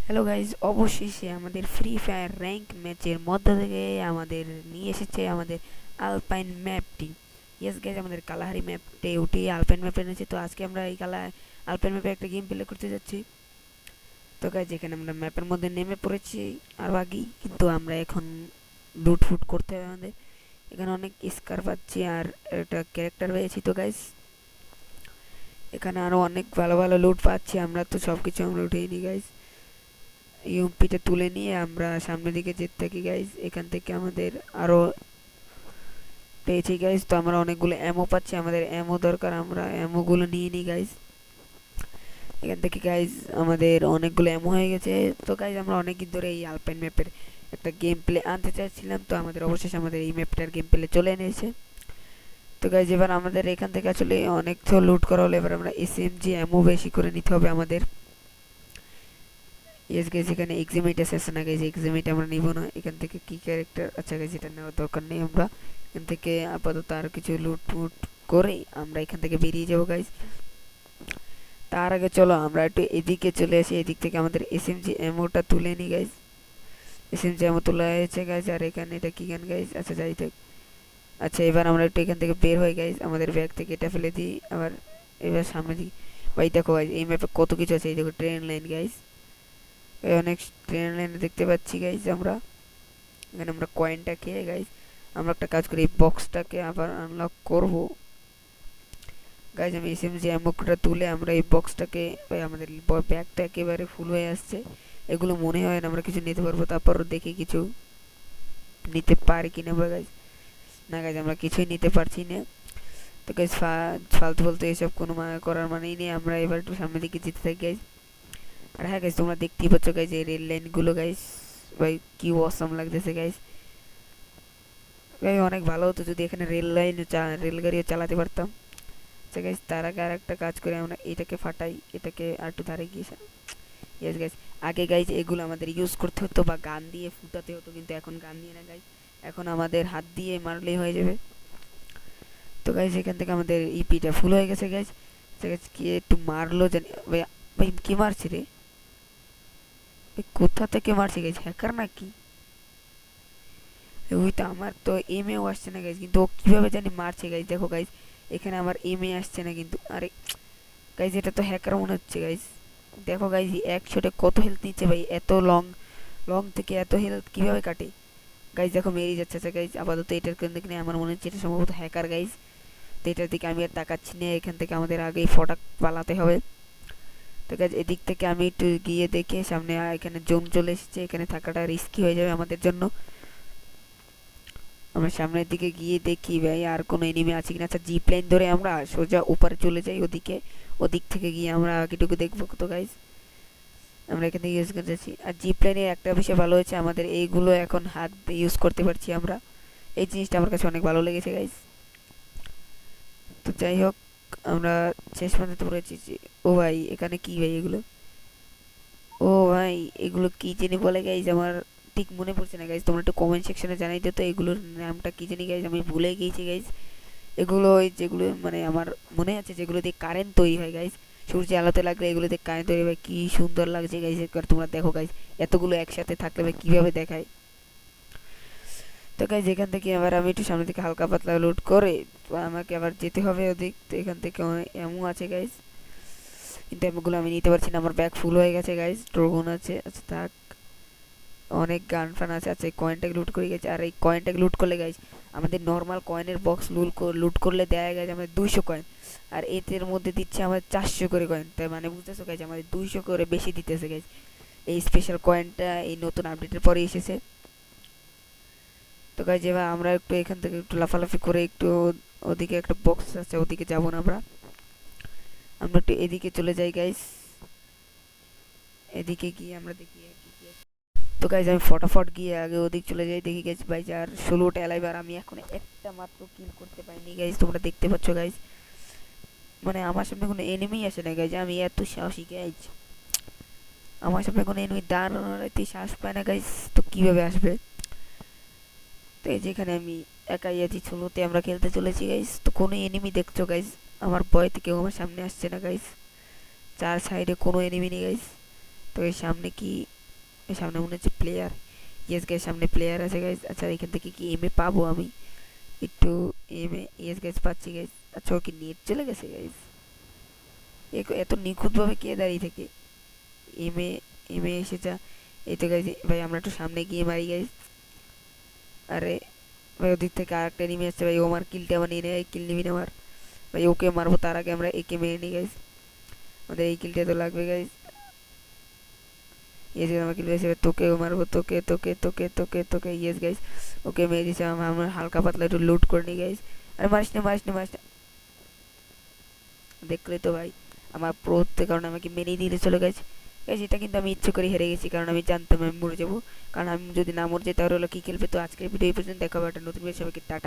Hello guys, অবশেষে আমাদের free fire rank ম্যাচের মধ্য থেকে আমাদের নিয়ে এসেছে আমাদের আলপাইন ম্যাপটি। ইয়েস গাইজ, আমাদের কালাহারি ম্যাপটে উঠে আলপাইন ম্যাপে এনেছে। তো আজকে আমরা এই আলপাইন ম্যাপে একটা গেম প্লে করতে যাচ্ছি। তো গাইজ, এখানে আমরা ম্যাপের মধ্যে নেমে পড়েছি আরও আগেই, কিন্তু আমরা এখন লুট ফুট করতে হবে আমাদের। এখানে অনেক স্কার পাচ্ছি আর একটা ক্যারেক্টার পেয়েছি। তো গাইজ, এখানে আরও অনেক ভালো ভালো লুট পাচ্ছি। আমরা তো সব কিছু আমরা উঠেই নিই গাইজ। ইউএমপিটা তুলে নিয়ে আমরা সামনের দিকে যেতে থাকি গাইজ। এখান থেকে আমাদের আরও পেয়েছি গাইজ। তো আমরা অনেকগুলো অ্যামো পাচ্ছি, আমাদের অ্যামো দরকার, আমরা অ্যামোগুলো নিয়ে নিই গাইজ। এখান থেকে গাইজ আমাদের অনেকগুলো অ্যামো হয়ে গেছে। তো গাইজ, আমরা অনেকদিন ধরে এই আলপাইন ম্যাপের একটা গেম প্লে আনতে চাচ্ছিলাম, তো আমাদের অবশেষে আমাদের এই ম্যাপটার গেম প্লে চলে এনেছে। তো গাইজ, এবার আমাদের এখান থেকে আসলে অনেক তো লুট করা হলো, এবার আমরা এসএমজি অ্যামো বেশি করে নিতে হবে আমাদের। ইয়েস গাইজ, এখানে এক্সিমিট আছে না গাইজ, এক্সিমিট আমরা নিব না। এখান থেকে কি ক্যারেক্টার, আচ্ছা গাইজ এটা নেওয়ার দরকার নেই। আমরা এখান থেকে আপাতত আর কিছু লুট ফুট করে আমরা এখান থেকে বেরিয়ে যাবো গাইজ। তার আগে চলো আমরা একটু এদিকে চলে আসি, এদিক থেকে আমাদের এসএমজি এমওটা তুলে নিই গাইজ। এসএমজি এমও তোলা হয়েছে গাইজ। আর এখানে এটা কি গান গাইজ, আচ্ছা যাই থাক। আচ্ছা, এবার আমরা একটু এখান থেকে বের হই গাইজ, আমাদের ব্যাগ থেকে এটা ফেলে দিই। আবার এবার সামনে দিই। ভাই দেখো গাইজ, এই ম্যাপে কত কিছু আছে। এই দেখো ট্রেন লাইন গাইজ, অনেক ট্রেন লাইনে দেখতে পাচ্ছি গাইজ। আমরা এখানে আমরা কয়েনটা খেয়ে গাইজ আমরা একটা কাজ করি, এই বক্সটাকে আবার আনলক করব গাইজ। আমি এসএমজি অ্যামোটা তুলে আমরা এই বক্সটাকে, আমাদের ব্যাগটা একেবারে ফুল হয়ে আসছে। এগুলো মনে হয় না আমরা কিছু নিতে পারবো, তারপরও দেখি কিছু নিতে পারি কিনা আমরা গাইজ। না গাইজ, আমরা কিছুই নিতে পারছি না। তো গাইজ, ফালতু ফালতু এসব কোনো করার মানেই নেই। আমরা এবার একটু সামনের দিকে যেতে থাকি গাইজ। আর হ্যাঁ গাইজ, তোমরা দেখতেই পাচ্ছ গাইজ এই রেল লাইনগুলো গাইজ, ভাই কি অসাম লাগতেছে গাইজ। গাইজ অনেক ভালো হতো যদি এখানে রেলগাড়িও চালাতে পারতাম। আচ্ছা গাইজ, তার আগে আর একটা কাজ করে আমরা এটাকে ফাটাই, এটাকে আর একটু ধারে গিয়ে। ইয়েস গাইজ, আগে গাইজ এগুলো আমাদের ইউজ করতে হতো বা গান দিয়ে ফুটাতে হতো, কিন্তু এখন গান দিয়ে না গাইজ, এখন আমাদের হাত দিয়ে মারলেই হয়ে যাবে। তো গাইজ, এখান থেকে আমাদের ইপিটা ফুল হয়ে গেছে গাইজ। কি একটু মারলো জানি ভাই। ভাই কি মারছে রে, কোথা থেকে মারছে গাইজ, হ্যাকার নাকি? ওই তো, আমার তো এমএও আসছে না গাইজ, কিন্তু ও কিভাবে জানি মারছে গাইজ। দেখো গাইজ, এখানে আমার এমএ আসছে না কিন্তু। আরে গাইজ, এটা তো হ্যাকার মনে হচ্ছে গাইজ। দেখো গাইজ, এক শটে কত হেলথ নিচ্ছে ভাই, এত লং লং থেকে এত হেলথ কিভাবে কাটে গাইজ। দেখো মেরে যাচ্ছে। আচ্ছা গাইজ, আপাতত এটার দিকে আমার মনে হচ্ছে এটা সম্ভবত হ্যাকার গাইজ। তো এটার দিকে আমি আর তাকাচ্ছি না, এখান থেকে আমাদের আগেই ফটাক পালাতে হবে। তো গাইজ, এদিক থেকে আমি একটু গিয়ে দেখে সামনে, এখানে জোন চলে এসেছে, এখানে থাকাটা রিস্কি হয়ে যাবে আমাদের জন্য। আমরা সামনের দিকে গিয়ে দেখি ভাই আর কোনো এনিমি আছে কিনা। আচ্ছা, জিপ লাইন ধরে আমরা সোজা উপরে চলে যাই ওদিকে, ওদিক থেকে গিয়ে আমরা আগেটুকু দেখবো। তো গাইজ, আমরা এখান থেকে ইউজ করতে যাচ্ছি। আর জিপ লাইনের একটা বিষয় ভালো হয়েছে, আমাদের এইগুলো এখন হাত দিয়ে ইউজ করতে পারছি আমরা। এই জিনিসটা আমার কাছে অনেক ভালো লেগেছে গাইজ। তো যাই হোক, আমরা শেষ পর্যন্ত পড়েছি। ও ভাই, এখানে কি ভাই এগুলো? ও ভাই, এগুলো কি জানি বলে গাইজ, আমার ঠিক মনে পড়ছে না গাইজ। তোমরা একটু কমেন্ট সেকশনে জানাই দিও তো এগুলোর নামটা কি জানি গাইজ, আমি ভুলে গিয়েছি গাইজ। এগুলো ওই যেগুলো মানে আমার মনে আছে, যেগুলো দিয়ে কারেন্ট তৈরি হয় গাইজ, সূর্যে আলোতে লাগলে এগুলো দিয়ে কারেন্ট তৈরি হয়। কি সুন্দর লাগছে গাইজ, একবার তোমরা দেখো গাইজ, এতগুলো একসাথে থাকলে ভাই কিভাবে দেখায়। তো গাইজ, এখান থেকে আবার আমি একটু সামনে থেকে হালকা পাতলা লুট করে তো আমাকে আবার যেতে হবে ওদিক। তো এখান থেকে এমন আছে গাইজ, কিন্তু এমনগুলো আমি নিতে পারছি না, আমার ব্যাগ ফুল হয়ে গেছে গাইজ। ড্রোন আছে, আচ্ছা থাক। অনেক গান ফান আছে। আচ্ছা, এই কয়েনটাকে লুট করে গেছে। আর এই কয়েনটাকে লুট করলে গাইজ, আমাদের নর্মাল কয়েনের বক্স লুট করলে দেয়া গেছে আমাদের 200 কয়েন, আর এর মধ্যে দিচ্ছে আমাদের 400 করে কয়েন। তাই মানে বুঝতেছো গাইজ, আমাদের 200 করে বেশি দিতেছে গাইজ। এই স্পেশাল কয়েনটা এই নতুন আপডেটের পরে এসেছে। তো গাইজ, এবার আমরা একটু এখান থেকে একটু লাফালাফি করে একটু ওদিকে একটা বক্স আছে, ওদিকে যাবো না আমরা, আমরা একটু এদিকে চলে যাই গাইজ। এদিকে গিয়ে আমরা দেখি কি কি আছে। তো গাইজ, আমি ফটাফট গিয়ে আগে ওদিক চলে যাই, দেখি গাইজ ভাই আর 16টা এলাইভ, আর আমি এখন একটা মাত্র কিল করতে পাইনি গাইজ। তোমরা দেখতে পাচ্ছ গাইজ, মানে আমার সামনে কোনো এনিমি আসে না গাইজ, আমি এত সাহসী গাইজ। আমার সামনে কোনো এনিমি দাঁড়ানোর সাহস পায় না গাইজ, তো কিভাবে আসবে? তো এই যেখানে আমি একাই আছি, 16তে আমরা খেলতে চলেছি গাইজ। তো কোনো এনিমি দেখছো গাইজ, আমার ভয়তে কেউ আমার সামনে আসছে না গাইজ। চার সাইডে কোনো এনিমি নেই গাইজ। তো এর সামনে কি সামনে মনে হচ্ছে প্লেয়ার। ইয়েস গাইস, সামনে প্লেয়ার আছে গাইস। আচ্ছা এখান থেকে কি এমএ পাবো আমি একটু? এমএ, ইয়েস গাইস পাচ্ছি গাইস। আচ্ছা ওকে নেট চলে গেছে গাইস, এত নিখুঁতভাবে কে দাঁড়িয়ে থাকে? এমএ, এমএ এসে যা। এই তো গাইস ভাই, আমরা একটু সামনে গিয়ে মারি গাইস। আরে ভাই ওদিক থেকে আরেকটা এনিমি আসছে ভাই, ও আমার কিলটা আমার নিয়ে নেয়। কিল নিবি না আমার? ভাই ওকে মারবো তার আগে আমরা একে মেরে নিই গাইস, আমাদের এই কিলটা তো লাগবে গাইস। ইয়েস গাইস, আমার কিল গাইস। এবার তোকেও মারবো, তোকে তোকে তোকে তোকে তোকে। ইয়েস গাইস, ওকে মেরে দিয়েছে। আমরা হালকা পাতলা একটু লুট করে নিই গাইস। আরে মারিস না মারিস না মারিস না, দেখলে তো ভাই আমার প্রত্যেক কারণে আমাকে মেরেই দিতে চলে গেছে গাইস। এটা কিন্তু আমি ইচ্ছে করে হেরে গেছি, কারণ আমি জানতাম আমি মরে যাবো। কারণ আমি যদি না মরে যাই তাহলে হলো কি খেলবে। তো আজকের ভিডিও এই পর্যন্ত, দেখা হবে একটা নতুন ভিডিও। সবাইকে টাটা।